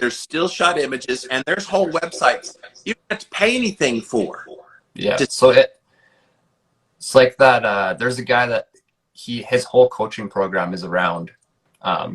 there's still shot images, and there's whole websites you don't have to pay anything for. Yeah. So it's like that. There's a guy that his whole coaching program is around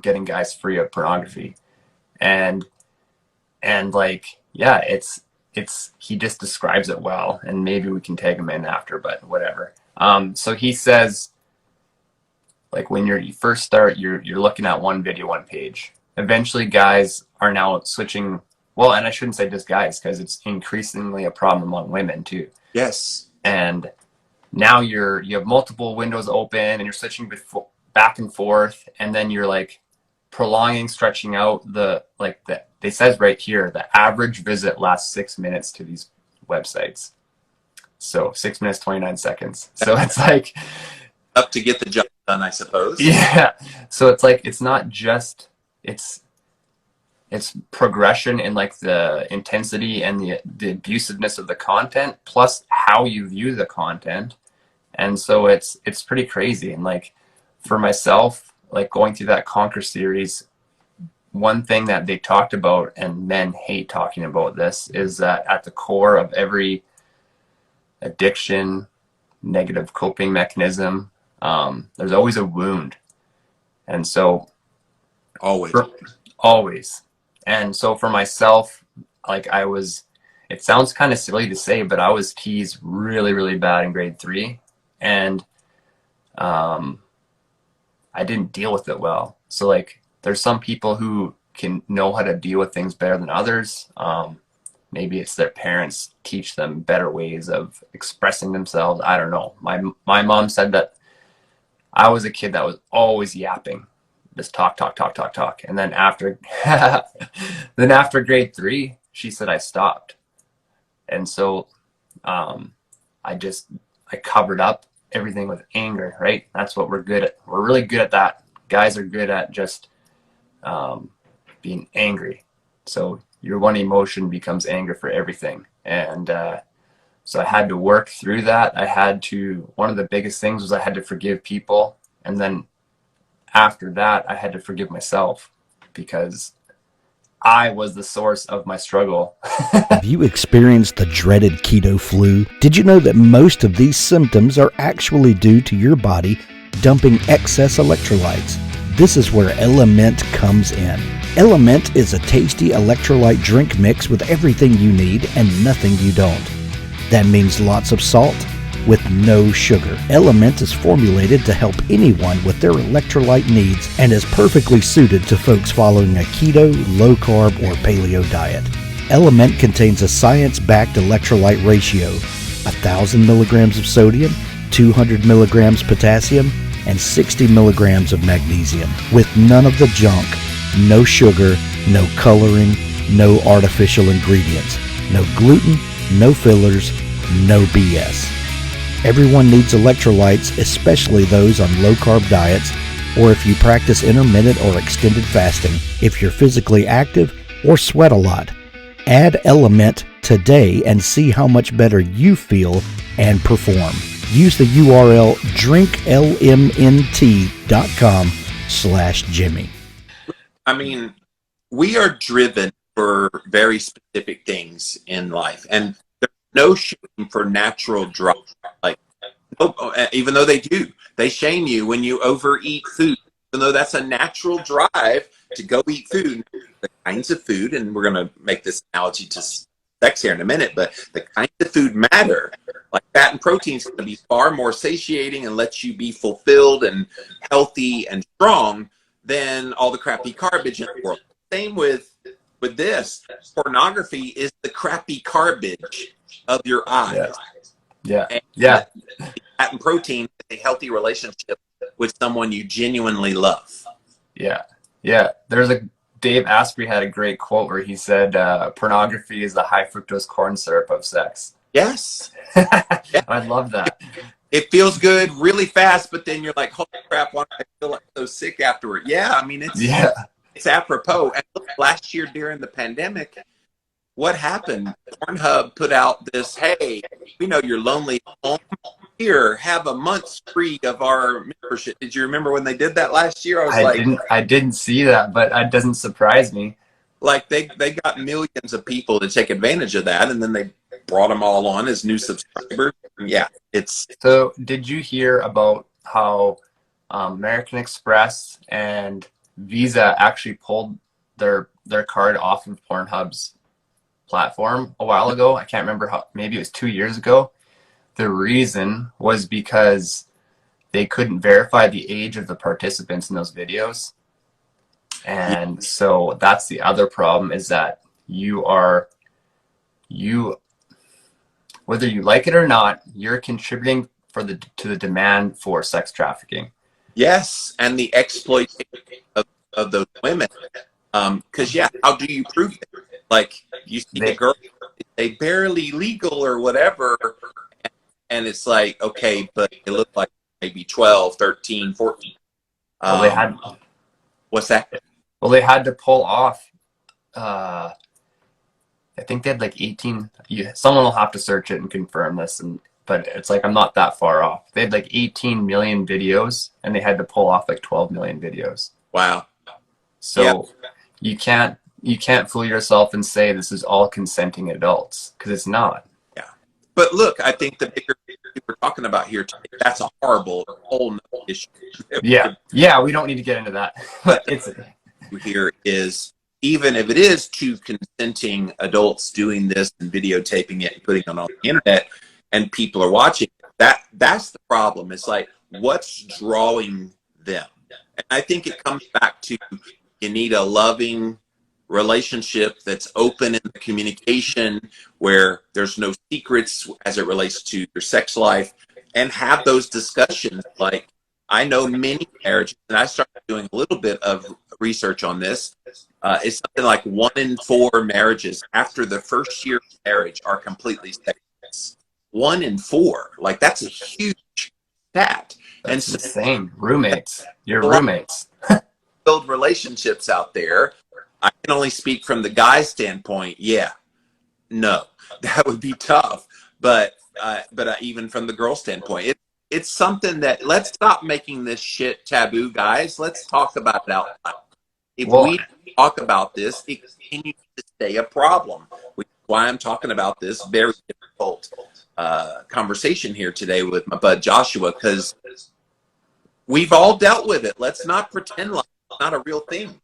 getting guys free of pornography, and like, yeah, it's he just describes it well, and maybe we can tag him in after, but whatever. So he says, like, when you first start, you're looking at one video, one page. Eventually, guys are now switching. Well, and I shouldn't say just guys, because it's increasingly a problem among women too. Yes. And now you have multiple windows open, and you're switching back and forth, and then you're like prolonging, stretching out it says right here, the average visit lasts 6 minutes to these websites. So 6 minutes, 29 seconds. So it's like up to get the job done, I suppose. Yeah. So it's like, it's not just, it's progression in like the intensity and the abusiveness of the content, plus how you view the content. And so it's pretty crazy. And like for myself, like going through that Conquer series, one thing that they talked about, and men hate talking about this, is that at the core of every addiction, negative coping mechanism, there's always a wound. And so always. And so for myself, like it sounds kind of silly to say, but I was teased really, really bad in grade 3. And I didn't deal with it well. So like, there's some people who can know how to deal with things better than others. Maybe it's their parents teach them better ways of expressing themselves. I don't know. My mom said that I was a kid that was always yapping, just talk. And then after grade 3, she said I stopped. And so I covered up everything with anger, right? That's what we're good at. We're really good at that. Guys are good at just being angry. So your one emotion becomes anger for everything. And so I had to work through that. One of the biggest things was I had to forgive people. And then after that, I had to forgive myself, because I was the source of my struggle. Have you experienced the dreaded keto flu? Did you know that most of these symptoms are actually due to your body dumping excess electrolytes? This is where Element comes in. Element is a tasty electrolyte drink mix with everything you need and nothing you don't. That means lots of salt with no sugar. Element is formulated to help anyone with their electrolyte needs and is perfectly suited to folks following a keto, low-carb, or paleo diet. Element contains a science-backed electrolyte ratio, 1,000 milligrams of sodium, 200 milligrams potassium, and 60 milligrams of magnesium, with none of the junk, no sugar, no coloring, no artificial ingredients, no gluten, no fillers, no BS. Everyone needs electrolytes, especially those on low-carb diets, or if you practice intermittent or extended fasting, if you're physically active, or sweat a lot. Add Element today and see how much better you feel and perform. Use the URL drinklmnt.com/Jimmy. I mean, we are driven for very specific things in life, and there's no shame for natural drive. Like, even though they shame you when you overeat food, even though that's a natural drive to go eat food. The kinds of food, and we're going to make this analogy to sex here in a minute, but the kinds of food matter. Like fat and protein is going to be far more satiating and let you be fulfilled and healthy and strong than all the crappy garbage in the world. Same with this. Pornography is the crappy garbage of your eyes. Yeah. And Yeah. Fat and protein is a healthy relationship with someone you genuinely love. Yeah. Yeah. Dave Asprey had a great quote where he said, pornography is the high fructose corn syrup of sex. Yes. Yeah. I love that. It feels good really fast, but then you're like, holy crap, why do I feel like so sick afterward? Yeah, I mean, it's apropos. And look, last year during the pandemic, what happened? Pornhub put out this, hey, we know you're lonely at home. Here, have a month's free of our membership. Did you remember when they did that last year? I didn't see that, but it doesn't surprise me. Like they got millions of people to take advantage of that, and then they brought them all on as new subscribers. Yeah, it's So did you hear about how American Express and Visa actually pulled their card off of Pornhub's platform a while ago? I can't remember how, maybe it was 2 years ago. The reason was because they couldn't verify the age of the participants in those videos. And so that's the other problem, is that you whether you like it or not, you're contributing to the demand for sex trafficking. yes, and the exploitation of those women. Because yeah, how do you prove it? Like you see the girl, they barely legal or whatever, and it's like, okay, but they look like maybe 12, 13, 14. Well, they had What's that? well they had to pull off. I think they had like 18. Someone will have to search it and confirm this, but it's like I'm not that far off. They had like 18 million videos, and they had to pull off like 12 million videos. Wow. So you can't fool yourself and say this is all consenting adults, because it's not. Yeah. But look, I think the bigger issue we're talking about here today, that's a horrible whole nother issue. Yeah, we don't need to get into that. But it's here is, even if it is two consenting adults doing this and videotaping it and putting it on the internet and people are watching, that's the problem. It's like, what's drawing them? And I think it comes back to, you need a loving relationship that's open in the communication, where there's no secrets as it relates to your sex life, and have those discussions. Like, I know many marriages, and I started doing a little bit of research on this. It's something like 1 in 4 marriages after the first year of marriage are completely sexless. 1 in 4, like that's a huge stat. That's and so, insane. Roommates, your roommates. Build relationships out there. I can only speak from the guy's standpoint. Yeah, no, that would be tough. But even from the girl standpoint, it's something that, let's stop making this shit taboo, guys. Let's talk about it out loud. If we talk about this, it continues to stay a problem. Which is why I'm talking about this very difficult conversation here today with my bud Joshua, because we've all dealt with it. Let's not pretend like it's not a real thing.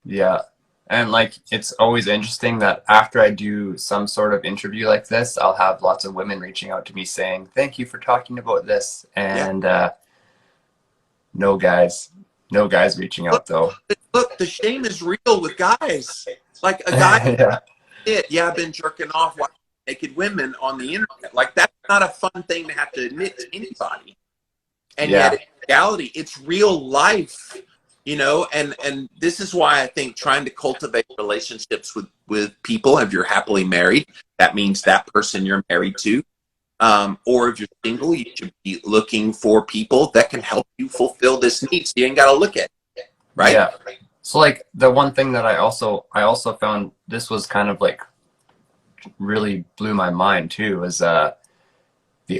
Yeah. And like, it's always interesting that after I do some sort of interview like this, I'll have lots of women reaching out to me saying, thank you for talking about this. And no guys reaching out though. Look, the shame is real with guys. Like a guy, I've been jerking off watching naked women on the internet. Like, that's not a fun thing to have to admit to anybody. And yet, in reality, it's real life. You know, and this is why I think trying to cultivate relationships with people, if you're happily married, that means that person you're married to. Or if you're single, you should be looking for people that can help you fulfill this need. So you ain't got to look at it, right? Yeah. So like, the one thing that I also found, this was kind of like really blew my mind too, is the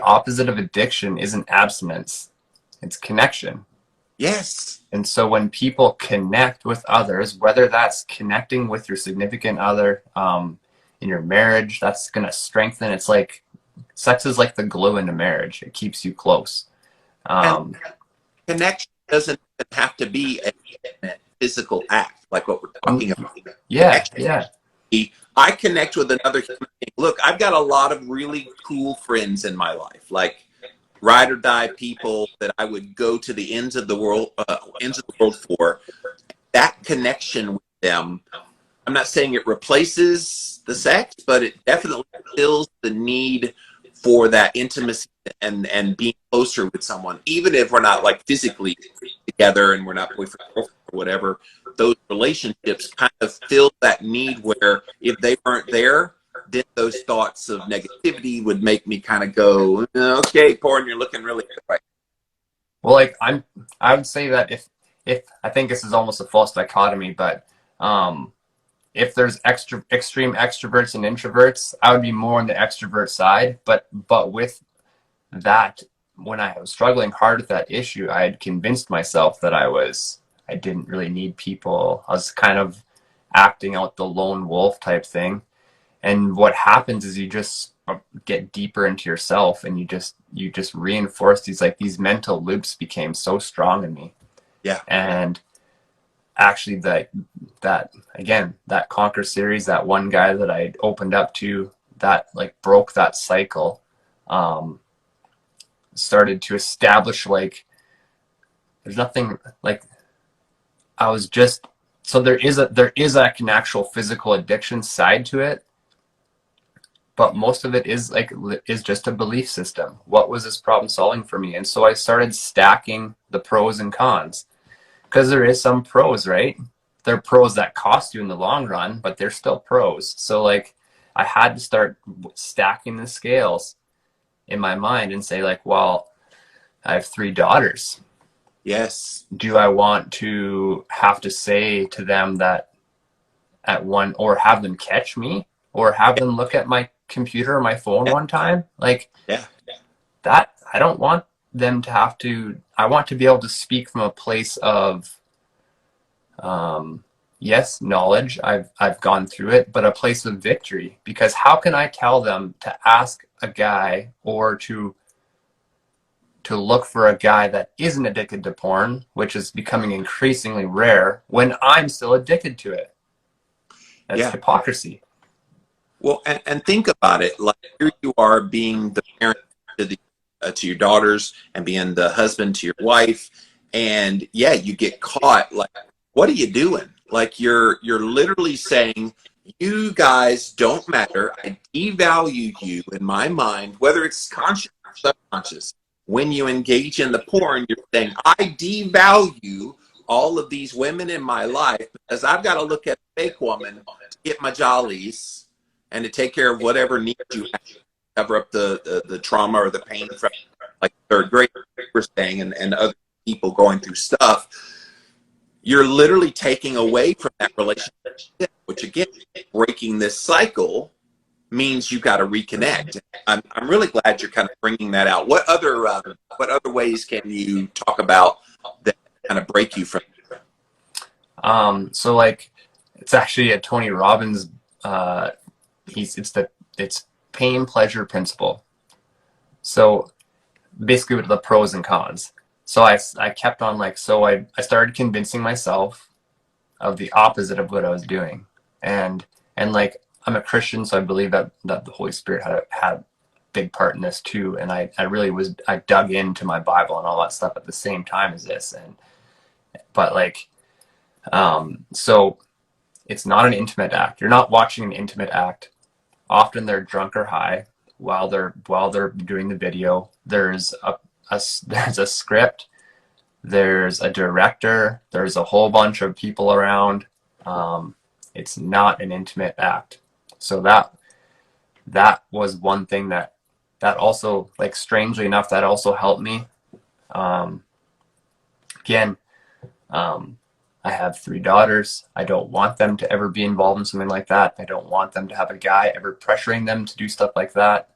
opposite of addiction isn't abstinence, it's connection. Yes. And so when people connect with others, whether that's connecting with your significant other in your marriage, that's going to strengthen. It's like, sex is like the glue in a marriage. It keeps you close. Connection doesn't have to be a physical act like what we're talking about. Yeah, I connect with another human being. Look, I've got a lot of really cool friends in my life, like ride or die people that I would go to the ends of the world for. That connection with them, I'm not saying it replaces the sex, but it definitely fills the need for that intimacy and being closer with someone, even if we're not like physically together and we're not boyfriend or whatever. Those relationships kind of fill that need, where if they weren't there, then those thoughts of negativity would make me kind of go, okay, porn, you're looking really good right now. Well, like, I would say that if I think this is almost a false dichotomy, but if there's extreme extroverts and introverts, I would be more on the extrovert side. But with that, when I was struggling hard with that issue, I had convinced myself that I didn't really need people. I was kind of acting out the lone wolf type thing. And what happens is you just get deeper into yourself, and you just reinforce these mental loops became so strong in me. Yeah. And actually that Conquer series, that one guy that I opened up to, that like broke that cycle, started to establish like there's nothing like I was just so there is like an actual physical addiction side to it, but most of it is just a belief system. What was this problem solving for me? And so I started stacking the pros and cons, because there is some pros, right? They're pros that cost you in the long run, but they're still pros. So like I had to start stacking the scales in my mind and say like, well, I have 3 daughters. Yes. Do I want to have to say to them that at one, or have them catch me, or have them look at my computer or my phone one time? Like that, I don't want them to have to. I want to be able to speak from a place of yes, knowledge, I've gone through it, but a place of victory. Because how can I tell them to ask a guy, or to look for a guy that isn't addicted to porn, which is becoming increasingly rare, when I'm still addicted to it? That's hypocrisy. Well, and think about it. Like, here you are being the parent to your daughters, and being the husband to your wife, and you get caught. Like, what are you doing? Like, you're literally saying, you guys don't matter. I devalue you in my mind, whether it's conscious or subconscious. When you engage in the porn, you're saying, I devalue all of these women in my life, because I've got to look at a fake woman to get my jollies and to take care of whatever needs you have to cover up the trauma or the pain from, like, third grade we're saying, and other people going through stuff. You're literally taking away from that relationship, which again, breaking this cycle means you got to reconnect. I'm really glad you're kind of bringing that out. What other ways can you talk about that kind of break you from? So like, it's actually a Tony Robbins. It's pain pleasure principle. So basically, with the pros and cons. So I kept on like, so I started convincing myself of the opposite of what I was doing, and like, I'm a Christian, so I believe that the Holy Spirit had a big part in this too. And I dug into my Bible and all that stuff at the same time as this. But like, so it's not an intimate act. You're not watching an intimate act. Often they're drunk or high while they're doing the video. There's a script. There's a director. There's a whole bunch of people around. It's not an intimate act. So that was one thing that also, like, strangely enough, that also helped me. Again, I have 3 daughters. I don't want them to ever be involved in something like that. I don't want them to have a guy ever pressuring them to do stuff like that.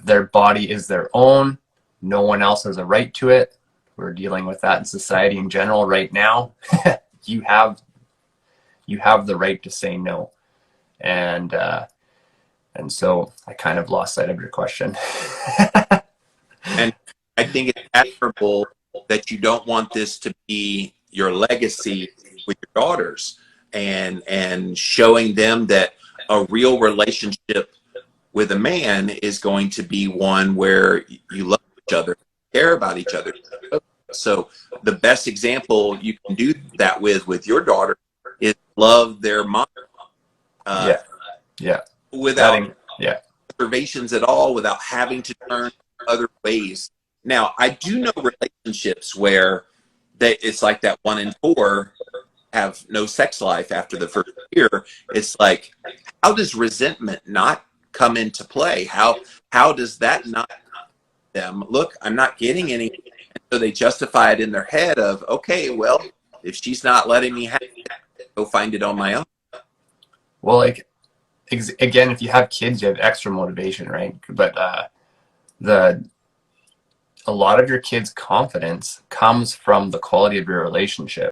Their body is their own. No one else has a right to it. We're dealing with that in society in general right now. You have the right to say no. And so I kind of lost sight of your question. And I think it's admirable that you don't want this to be your legacy with your daughters, and showing them that a real relationship with a man is going to be one where you love each other, care about each other. So the best example you can do that with your daughter is love their mom. Without reservations at all, without having to turn other ways. Now, I do know relationships where it's like that 1 in 4 have no sex life after the first year. It's like, how does resentment not come into play? How does that not them? Look, I'm not getting any. And so they justify it in their head of, okay, well, if she's not letting me have it, go find it on my own. Well, like, again, if you have kids, you have extra motivation, right? But a lot of your kids' confidence comes from the quality of your relationship.